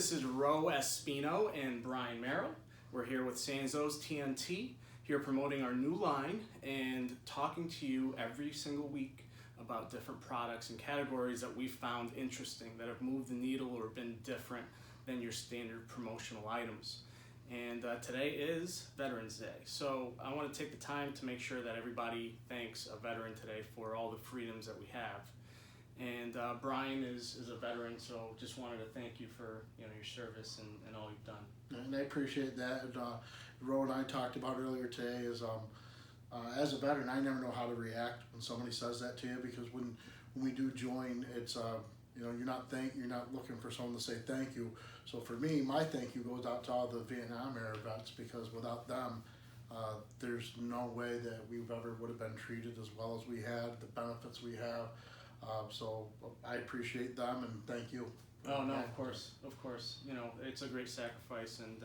This is Ro Espino and Brian Merrill. We're here with SanzoTNT, here promoting our new line and talking to you every single week about different products and categories that we found interesting, that have moved the needle or been different than your standard promotional items. And today is Veterans Day, so I want to take the time to make sure that everybody thanks a veteran today for all the freedoms that we have. And Brian is a veteran, so just wanted to thank you for your service and all you've done. And I appreciate that. And, Ro and I talked about earlier today is as a veteran, I never know how to react when somebody says that to you, because when we do join, it's you're not looking for someone to say thank you. So for me, my thank you goes out to all the Vietnam era vets, because without them, there's no way that we ever would have been treated as well as we had, the benefits we have. So I appreciate them and thank you. Oh no, of course. It's a great sacrifice, and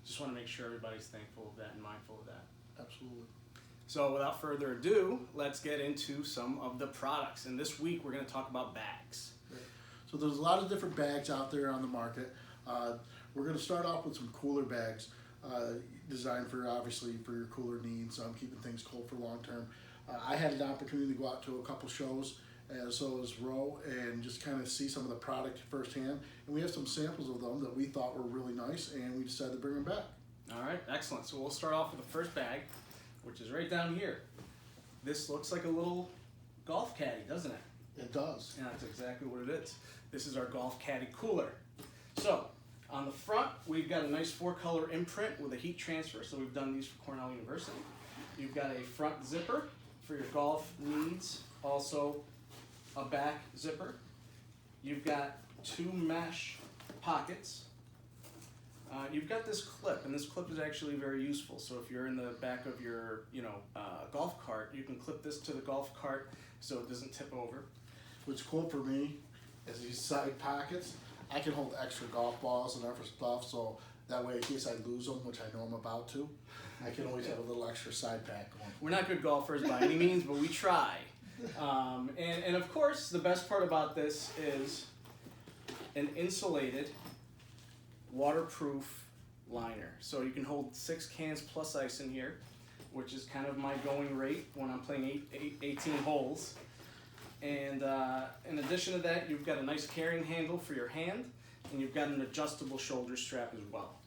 just want to make sure everybody's thankful of that and mindful of that. Absolutely. So without further ado, let's get into some of the products. And this week we're going to talk about bags. Right. So there's a lot of different bags out there on the market. We're going to start off with some cooler bags, designed for obviously for your cooler needs, keeping things cold for long term. I had an opportunity to go out to a couple shows, and so as Ro, and just kind of see some of the product firsthand. And we have some samples of them that we thought were really nice, and we decided to bring them back. All right, excellent. So we'll start off with the first bag, which is right down here. This looks like a little golf caddy, doesn't it? It does. Yeah, that's exactly what it is. This is our golf caddy cooler. So on the front, we've got a nice 4-color imprint with a heat transfer. So we've done these for Cornell University. You've got a front zipper for your golf needs. Also a back zipper. You've got 2 mesh pockets. You've got this clip, and this clip is actually very useful. So if you're in the back of your golf cart, you can clip this to the golf cart so it doesn't tip over. What's cool for me is these side pockets. I can hold extra golf balls and other stuff, so that way in case I lose them, which I know I'm about to, I can always have a little extra side pack going. We're not good golfers by any means, but we try. And of course, the best part about this is an insulated, waterproof liner. So you can hold 6 cans plus ice in here, which is kind of my going rate when I'm playing 18 holes. And in addition to that, you've got a nice carrying handle for your hand, and you've got an adjustable shoulder strap as well.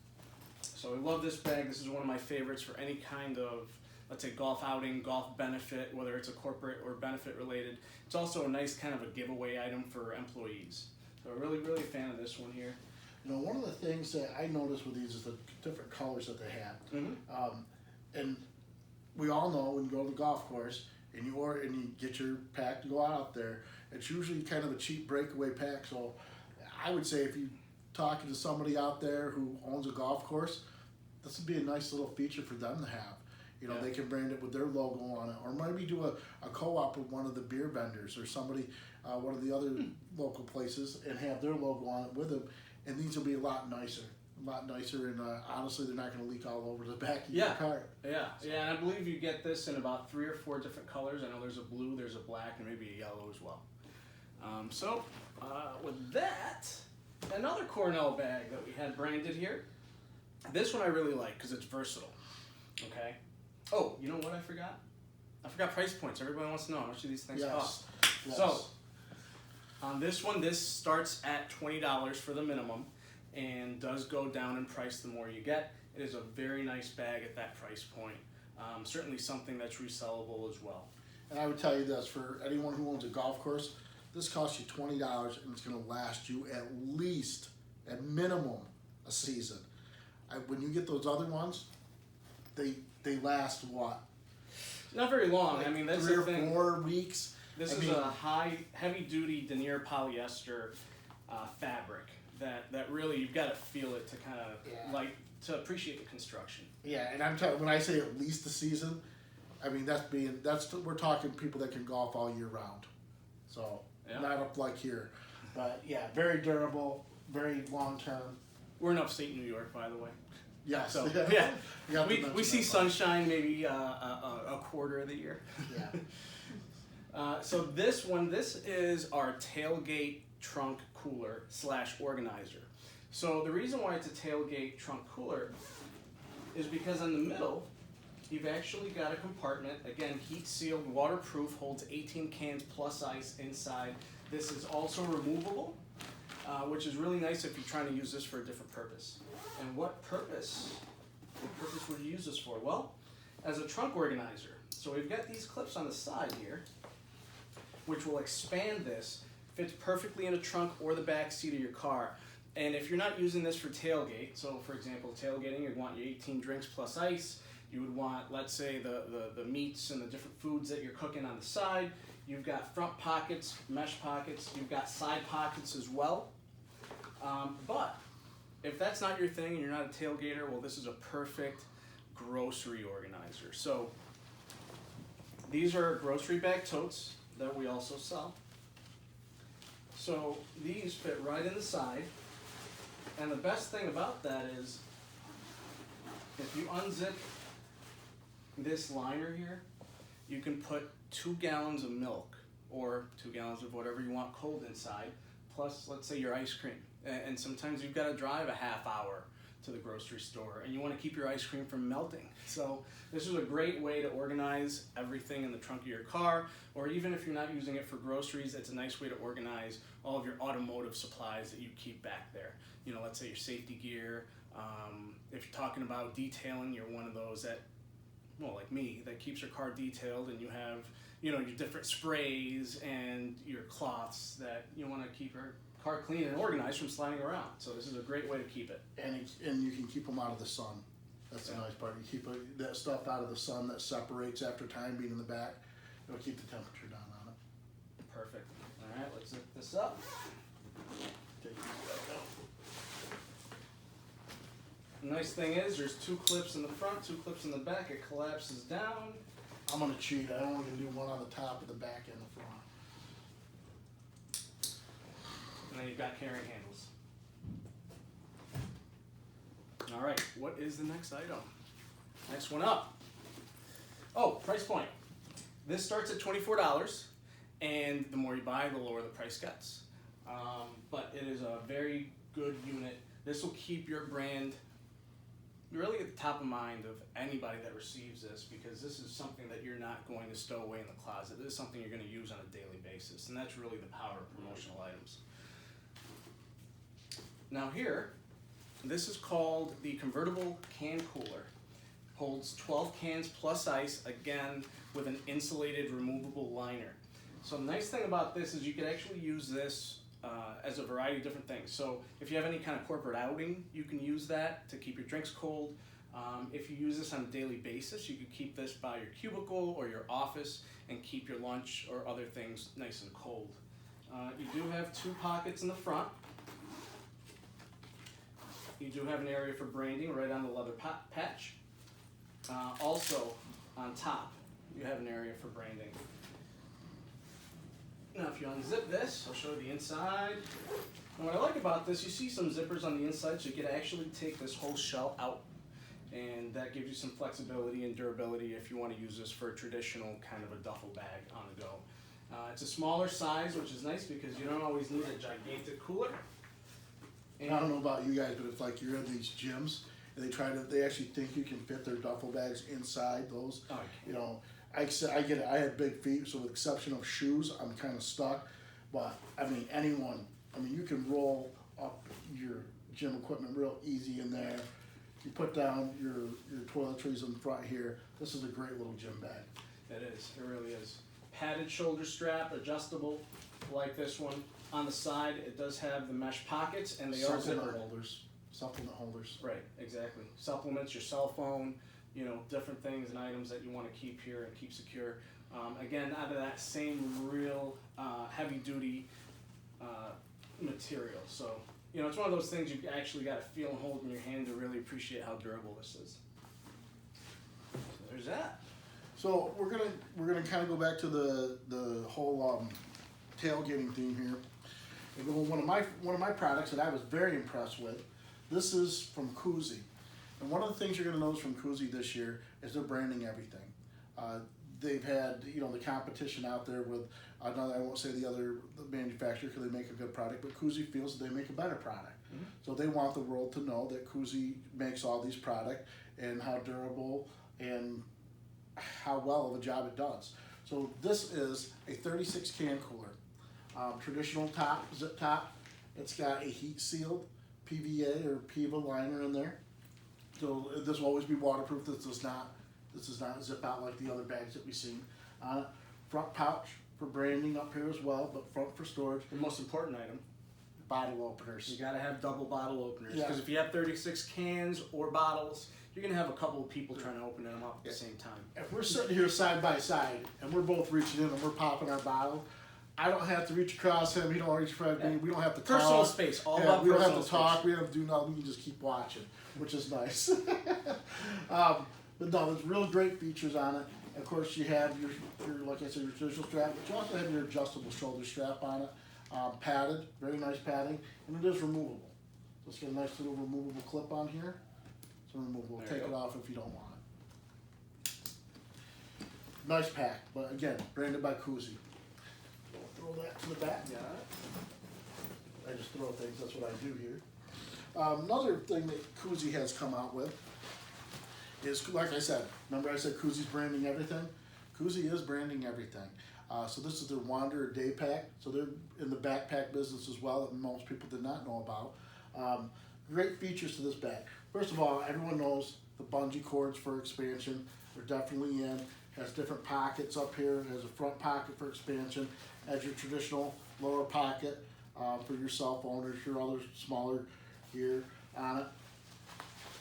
So I love this bag. This is one of my favorites for any kind of, let's say, golf outing, golf benefit, whether it's a corporate or benefit related. It's also a nice kind of a giveaway item for employees. So I'm really, really a fan of this one here. One of the things that I noticed with these is the different colors that they have. Mm-hmm. And we all know when you go to the golf course and you get your pack to go out there, it's usually kind of a cheap breakaway pack. So I would say if you're talking to somebody out there who owns a golf course, this would be a nice little feature for them to have. Yeah. They can brand it with their logo on it, or maybe do a co-op with one of the beer vendors or somebody, one of the other local places, and have their logo on it with them. And these will be a lot nicer, and honestly, they're not going to leak all over the back of your car. Yeah, and I believe you get this in about 3 or 4 different colors. I know there's a blue, there's a black, and maybe a yellow as well. With that, another Cornell bag that we had branded here. This one I really like because it's versatile. Okay. Oh, you know what I forgot? I forgot price points. Everybody wants to know how much do these things cost. Yes. So, on this one, this starts at $20 for the minimum and does go down in price the more you get. It is a very nice bag at that price point. Certainly something that's resellable as well. And I would tell you this, for anyone who owns a golf course, this costs you $20 and it's going to last you at least, at minimum, a season. When you get those other ones, they last what? Not very long. I mean, that's 3 the or thing. 4 weeks. This is a heavy-duty denier polyester fabric that really you've got to feel it to kind of to appreciate the construction. Yeah, and I'm telling, when I say at least a season, I mean we're talking people that can golf all year round. So not up like here, but yeah, very durable, very long term. We're in upstate New York, by the way. Yes. So yeah, we see sunshine maybe a quarter of the year. Yeah. So this is our tailgate trunk cooler / organizer. So the reason why it's a tailgate trunk cooler is because in the middle, you've actually got a compartment, again, heat sealed, waterproof, holds 18 cans plus ice inside. This is also removable, which is really nice if you're trying to use this for a different purpose. And what purpose would you use this for? Well, as a trunk organizer. So we've got these clips on the side here, which will expand this, fits perfectly in a trunk or the back seat of your car. And if you're not using this for tailgate, so for example, tailgating, you'd want your 18 drinks plus ice, you would want, let's say, the meats and the different foods that you're cooking on the side. You've got front pockets, mesh pockets, you've got side pockets as well. But if that's not your thing and you're not a tailgater, well, this is a perfect grocery organizer. So these are grocery bag totes that we also sell. So these fit right in the side. And the best thing about that is if you unzip this liner here, you can put 2 gallons of milk or 2 gallons of whatever you want cold inside, plus let's say your ice cream. And sometimes you've got to drive a half hour to the grocery store and you want to keep your ice cream from melting. So this is a great way to organize everything in the trunk of your car, or even if you're not using it for groceries, it's a nice way to organize all of your automotive supplies that you keep back there. You know, let's say your safety gear. If you're talking about detailing, you're one of those that, well, like me, that keeps your car detailed, and you have, you know, your different sprays and your cloths that you want to keep your car clean and organized from sliding around. So this is a great way to keep it. And you can keep them out of the sun. That's the nice part. You keep that stuff out of the sun that separates after time being in the back. It'll keep the temperature down on it. Perfect. All right, let's zip this up. Take these back out. The nice thing is there's 2 clips in the front, 2 clips in the back. It collapses down. I'm gonna cheat. I only gonna do one on the top and the back and the front. And then you've got carrying handles. All right, what is the next item? Next one up. Oh, price point. This starts at $24, and the more you buy, the lower the price gets. But it is a very good unit. This will keep your brand really at the top of mind of anybody that receives this, because this is something that you're not going to stow away in the closet. This is something you're going to use on a daily basis, and that's really the power of promotional items. Now here, this is called the Convertible Can Cooler. Holds 12 cans plus ice, again, with an insulated removable liner. So the nice thing about this is you can actually use this as a variety of different things. So if you have any kind of corporate outing, you can use that to keep your drinks cold. If you use this on a daily basis, you could keep this by your cubicle or your office and keep your lunch or other things nice and cold. You do have 2 pockets in the front. You do have an area for branding right on the leather patch. Also, on top, you have an area for branding. Now, if you unzip this, I'll show you the inside. And what I like about this, you see some zippers on the inside, so you can actually take this whole shell out. And that gives you some flexibility and durability if you want to use this for a traditional kind of a duffel bag on the go. It's a smaller size, which is nice because you don't always need a gigantic cooler. And I don't know about you guys, but it's like you're in these gyms and they actually think you can fit their duffel bags inside those. Oh, you know, I get it. I have big feet, so with the exception of shoes, I'm kind of stuck. But I mean, you can roll up your gym equipment real easy in there. You put down your toiletries in front here. This is a great little gym bag. It is. It really is. Padded shoulder strap, adjustable, like this one. On the side, it does have the mesh pockets, and they are zippered. Supplement holders. Right, exactly. Supplements, your cell phone, you know, different things and items that you want to keep here and keep secure. Again, out of that same real heavy-duty material. So, you know, it's one of those things you actually got to feel and hold in your hand to really appreciate how durable this is. So there's that. So we're gonna kind of go back to the whole tailgating theme here. One of my products that I was very impressed with. This is from Koozie, and one of the things you're going to notice from Koozie this year is they're branding everything. They've had the competition out there with another. I won't say the other manufacturer because they make a good product, but Koozie feels that they make a better product. So they want the world to know that Koozie makes all these products and how durable and how well of a job it does. So this is a 36 can cooler. Traditional top, zip top. It's got a heat sealed PVA or PIVA liner in there. So this will always be waterproof. This does not zip out like the other bags that we've seen. Front pouch for branding up here as well, but front for storage. The most important item. Bottle openers. You gotta have double bottle openers. Yeah. Because if you have 36 cans or bottles, you're gonna have a couple of people trying to open them up at the same time. If we're sitting here side by side and we're both reaching in and we're popping our bottle, I don't have to reach across him. He don't reach across me. We don't have to talk. Personal space. All Yeah, about we don't personal have to talk. space. We don't have to do nothing. We can just keep watching, which is nice. But no, there's real great features on it. Of course, you have your like I said, your traditional strap, but you also have your adjustable shoulder strap on it. Padded, very nice padding, and it is removable. So it's got a nice little removable clip on here. It's removable. There you Take it go. off if you don't want it. Nice pack, but again, branded by Koozie. Throw that to the back. Yeah. I just throw things, that's what I do here. Another thing that Koozie has come out with is, like I said, remember I said Koozie's branding everything? Koozie is branding everything. So this is their Wanderer Daypack. So they're in the backpack business as well that most people did not know about. Great features to this bag. First of all, everyone knows the bungee cords for expansion. They're definitely in. Has different pockets up here. Has a front pocket for expansion. Has your traditional lower pocket for your cell phone or your other smaller gear on it.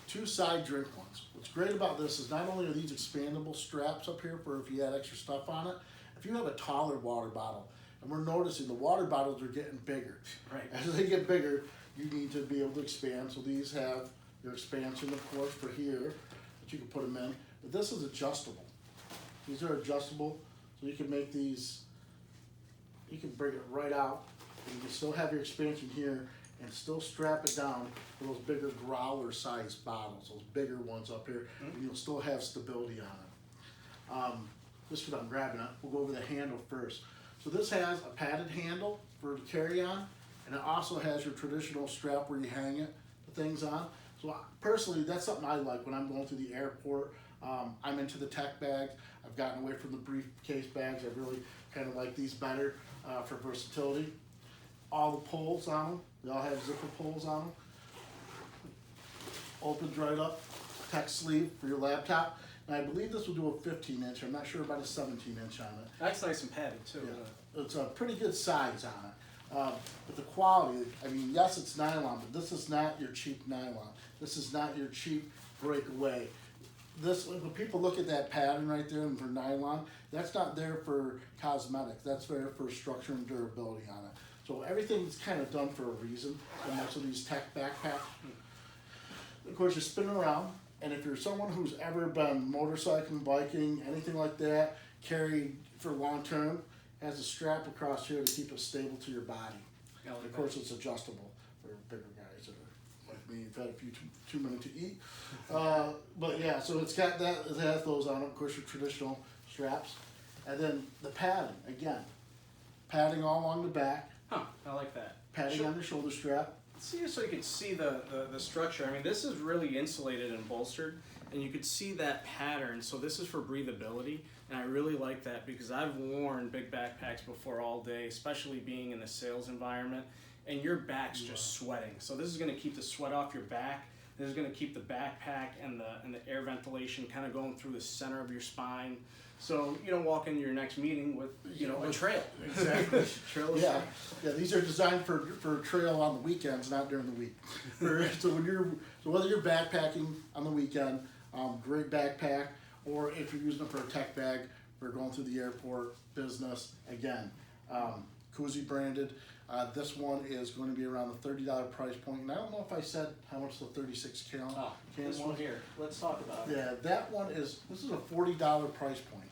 Two side drink ones. What's great about this is not only are these expandable straps up here for if you add extra stuff on it, if you have a taller water bottle, and we're noticing the water bottles are getting bigger. Right. As they get bigger, you need to be able to expand. So these have your expansion, of course, for here, that you can put them in. But this is adjustable. These are adjustable, so you can make these, you can bring it right out, and you can still have your expansion here, and still strap it down for those bigger growler size bottles, those bigger ones up here, and you'll still have stability on it. Just because I'm grabbing it, we'll go over the handle first. So this has a padded handle for carry on, and it also has your traditional strap where you hang it, the things on. So personally, that's something I like when I'm going through the airport. I'm into the tech bags. I've gotten away from the briefcase bags. I really kind of like these better for versatility. All the pulls on them, they all have zipper pulls on them. Opens right up, tech sleeve for your laptop. And I believe this will do a 15 inch. I'm not sure about a 17 inch on it. That's nice and padded too. Yeah. It's a pretty good size on it. But the quality, I mean, yes, it's nylon, but this is not your cheap nylon. This is not your cheap breakaway. This, when people look at that pattern right there and for nylon, that's not there for cosmetics. That's there for structure and durability on it. So everything's kind of done for a reason in most of these tech backpacks. Of course, you're spinning around, and if you're someone who's ever been motorcycling, biking, anything like that, carried for long term, has a strap across here to keep it stable to your body. Yeah, like Of course, it's adjustable for bigger guys that are like me, who've had a few too many to eat. But yeah, so it's got that. It has those on it. Of course, your traditional straps, and then the padding again, padding all along the back, Huh, I like that. padding on the shoulder strap. See, so you can see the structure. I mean, this is really insulated and bolstered, and you could see that pattern. So this is for breathability, and I really like that because I've worn big backpacks before all day, especially being in the sales environment, and your back's just sweating. So this is going to keep the sweat off your back. This is going to keep the backpack and the air ventilation kind of going through the center of your spine. So you don't walk into your next meeting with a trail. Exactly. Trail is Yeah, yeah. These are designed for trail on the weekends, not during the week. So whether you're backpacking on the weekend, great backpack, or if you're using it for a tech bag for going through the airport, business, again, Koozie branded. This one is going to be around the $30 price point, and I don't know if I said how much the 36 can This one here. Let's talk about it. Yeah, that one is. This is a $40 price point.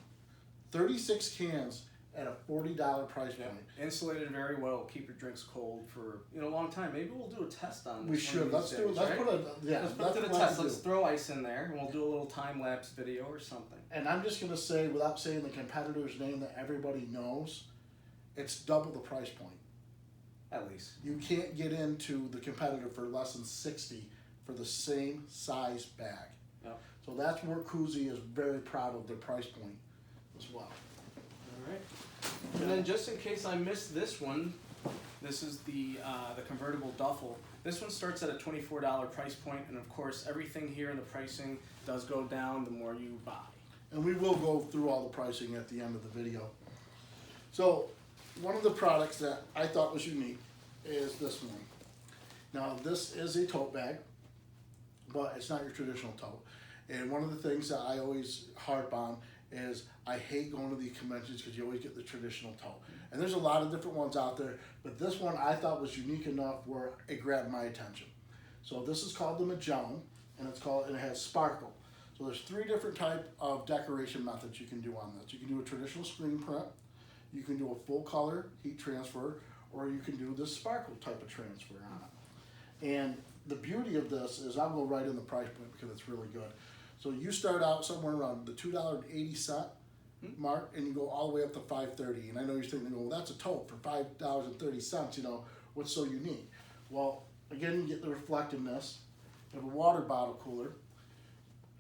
36 cans at a $40 price point. Insulated very well. Keep your drinks cold for a long time. Maybe we'll do a test on this. We should. Let's do. Days, Let's right? put a. Yeah. Let's put it to the test. Let's throw ice in there, and we'll do a little time lapse video or something. And I'm just gonna say, without saying the competitor's name that everybody knows, it's double the price point. At least. You can't get into the competitor for less than 60 for the same size bag. Yep. So that's where Koozie is very proud of their price point as well. All right. And then just in case I missed this one, this is the convertible duffel. This one starts at a $24 price point, and of course everything here in the pricing does go down the more you buy. And we will go through all the pricing at the end of the video. So one of the products that I thought was unique is this one. Now this is a tote bag, but it's not your traditional tote. And one of the things that I always harp on is I hate going to these conventions because you always get the traditional tote. And there's a lot of different ones out there, but this one I thought was unique enough where it grabbed my attention. So this is called the Magellan, and it has sparkle. So there's 3 different type of decoration methods you can do on this. You can do a traditional screen print, you can do a full color heat transfer, or you can do this sparkle type of transfer on it. And the beauty of this is I'll go right in the price point because it's really good. So you start out somewhere around the $2.80 mark, and you go all the way up to $5.30. And I know you're thinking, well, that's a tote for $5.30. You know, what's so unique? Well, again, you get the reflectiveness. You have a water bottle cooler,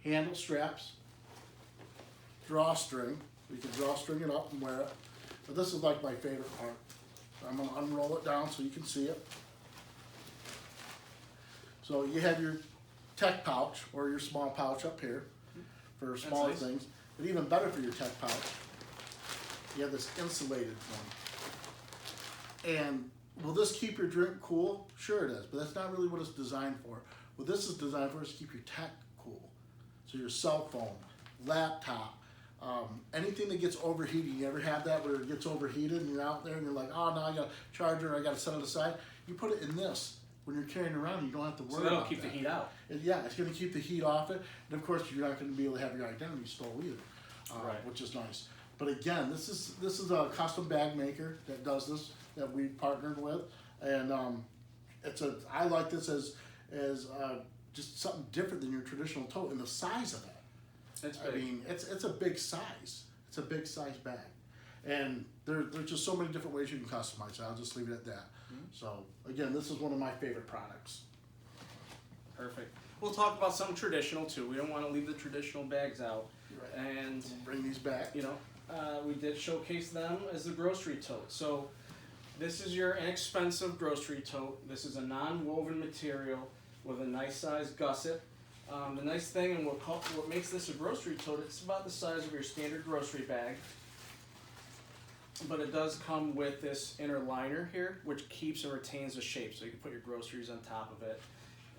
handle straps, drawstring. You can drawstring it up and wear it. But this is like my favorite part. So I'm going to unroll it down so you can see it. So you have your tech pouch or your small pouch up here for smaller things. But even better for your tech pouch, you have this insulated one. And will this keep your drink cool? Sure it is, but that's not really what it's designed for. What this is designed for is to keep your tech cool. So your cell phone, laptop, anything that gets overheated. You ever have that where it gets overheated and you're out there and you're like, oh, now I got a charger, I got to set it aside. You put it in this. When you're carrying around, you don't have to worry about that. So that'll keep the heat out. Yeah, it's going to keep the heat off it. And of course, you're not going to be able to have your identity stole either, Right. which is nice. But again, this is a custom bag maker that does this, that we partnered with. And I like this as just something different than your traditional tote, and the size of it. It's big. I mean, it's a big size. It's a big size bag. And there's just so many different ways you can customize it. I'll just leave it at that. So again, this is one of my favorite products. Perfect. We'll talk about some traditional too. We don't want to leave the traditional bags out. Right. And We'll bring these back. you know, we did showcase them as the grocery tote. So this is your inexpensive grocery tote. This is a non-woven material with a nice size gusset. The nice thing, and what makes this a grocery tote, it's about the size of your standard grocery bag. But it does come with this inner liner here, which keeps and retains the shape, so you can put your groceries on top of it.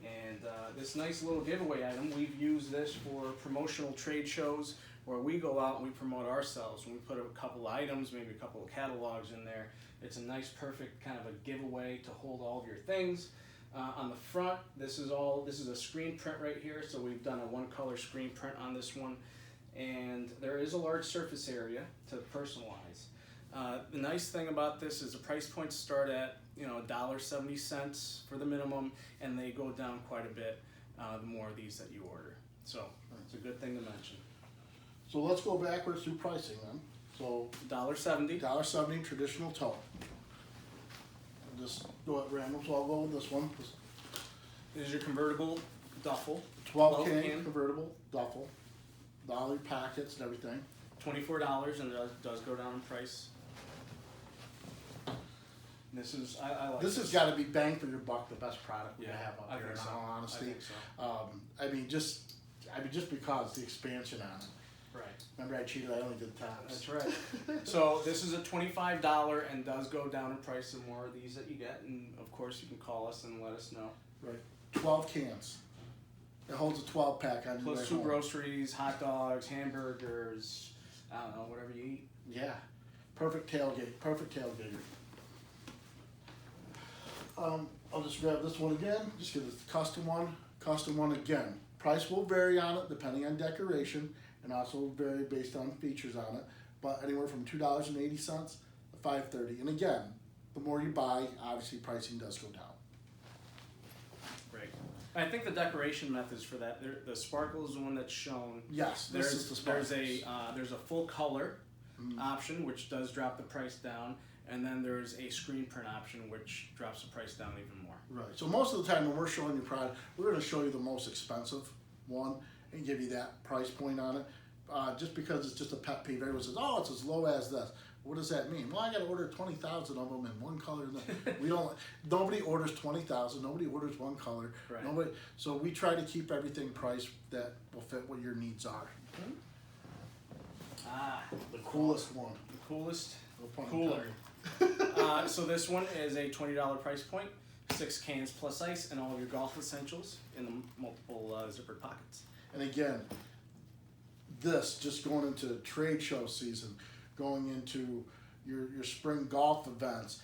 And this nice little giveaway item, we've used this for promotional trade shows where we go out and we promote ourselves. And we put a couple items, maybe a couple of catalogs in there. It's a nice, perfect kind of a giveaway to hold all of your things. On the front, this is a screen print right here, so we've done a one-color screen print on this one. And there is a large surface area to personalize. The nice thing about this is the price points start at $1.70 for the minimum, and they go down quite a bit the more of these that you order. So it's a good thing to mention. So let's go backwards through pricing then. So $1.70. $1.70 traditional tote. I'll just go at random, so I'll go with this one. This is your convertible duffel. 12 can convertible duffel, dollar packets and everything. $24, and it does go down in price. This is I like This has got to be bang for your buck, the best product we have up I here. In think so. all honesty, I think so. I mean just because the expansion on it. Right. Remember, I cheated. I only did tops. That's right. So this is a $25 and does go down in price the more of these that you get, and of course you can call us and let us know. Right. 12 cans. It holds a 12 pack on your way Plus 2 home. groceries, hot dogs, hamburgers, I don't know, whatever you eat. Yeah. Perfect tailgate. Perfect tailgater. I'll just grab this one again, just because it's a custom one. Custom one again. Price will vary on it depending on decoration, and also will vary based on features on it. But anywhere from $2.80 to $5.30. And again, the more you buy, obviously pricing does go down. Great. I think the decoration methods for that, the sparkle is the one that's shown. Yes, this is the sparkles. There's a full color option, which does drop the price down, and then there's a screen print option, which drops the price down even more. Right. So most of the time when we're showing you product, we're going to show you the most expensive one and give you that price point on it. Just because it's just a pet peeve. Everyone says, "Oh, it's as low as this." What does that mean? Well, I got to order 20,000 of them in one color. We don't. Nobody orders 20,000. Nobody orders one color. Right. Nobody. So we try to keep everything priced that will fit what your needs are. The coolest one. The coolest No pun cooler. intended. So this one is a $20 price point, 6 cans plus ice, and all of your golf essentials in the multiple zippered pockets. And again, this just going into trade show season, going into your spring golf events,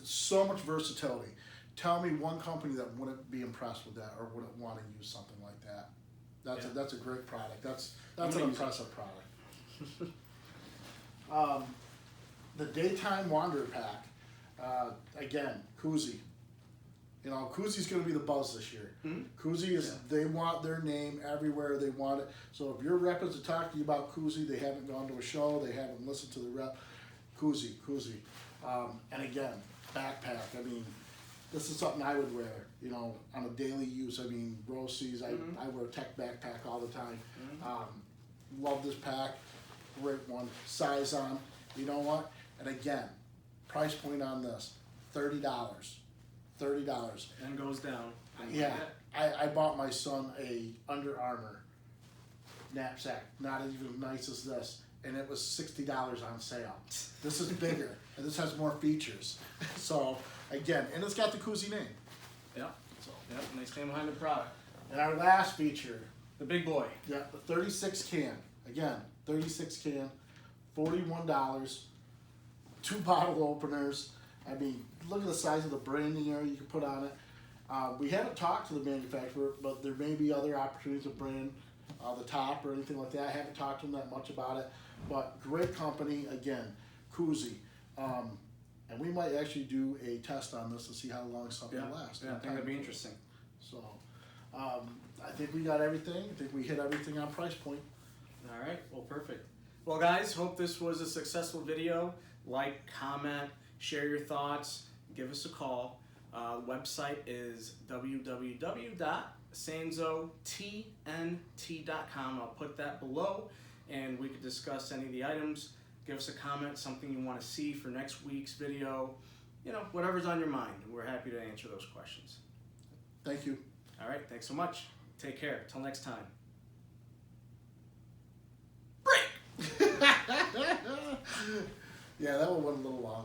so much versatility. Tell me one company that wouldn't be impressed with that or wouldn't want to use something like that. That's a great product. That's an impressive product. The Daytime Wanderer Pack, again, Koozie. You know, Koozie's going to be the buzz this year. Koozie is, they want their name everywhere. They want it. So if your rep is to talk to you about Koozie, they haven't gone to a show, they haven't listened to the rep, Koozie. And again, backpack. I mean, this is something I would wear, you know, on a daily use. I mean, Rose sees, I wear a tech backpack all the time. Love this pack. Great one. Size on. You know what? And again, price point on this, $30. $30. And goes down. Yeah, I bought my son a Under Armour knapsack, not even nice as this, and it was $60 on sale. This is bigger, and this has more features. So again, and it's got the Koozie name. Yeah. So, Yep, and they stand behind the product. and our last feature, The big boy. yeah, the 36 can. Again, 36 can, $41. 2 bottle openers. I mean, look at the size of the branding area you can put on it. We haven't talked to the manufacturer, but there may be other opportunities to brand the top or anything like that. I haven't talked to them that much about it, but great company, again, Koozie. And we might actually do a test on this to see how long something lasts. Yeah, I think that'd be interesting. So, I think we got everything. I think we hit everything on price point. All right, well, perfect. Well, guys, hope this was a successful video. Like, comment, share your thoughts, give us a call. The website is www.SanzoTNT.com. I'll put that below, and we could discuss any of the items. Give us a comment, something you want to see for next week's video. You know, whatever's on your mind. We're happy to answer those questions. Thank you. All right, thanks so much. Take care. Till next time. Yeah, that one went a little long.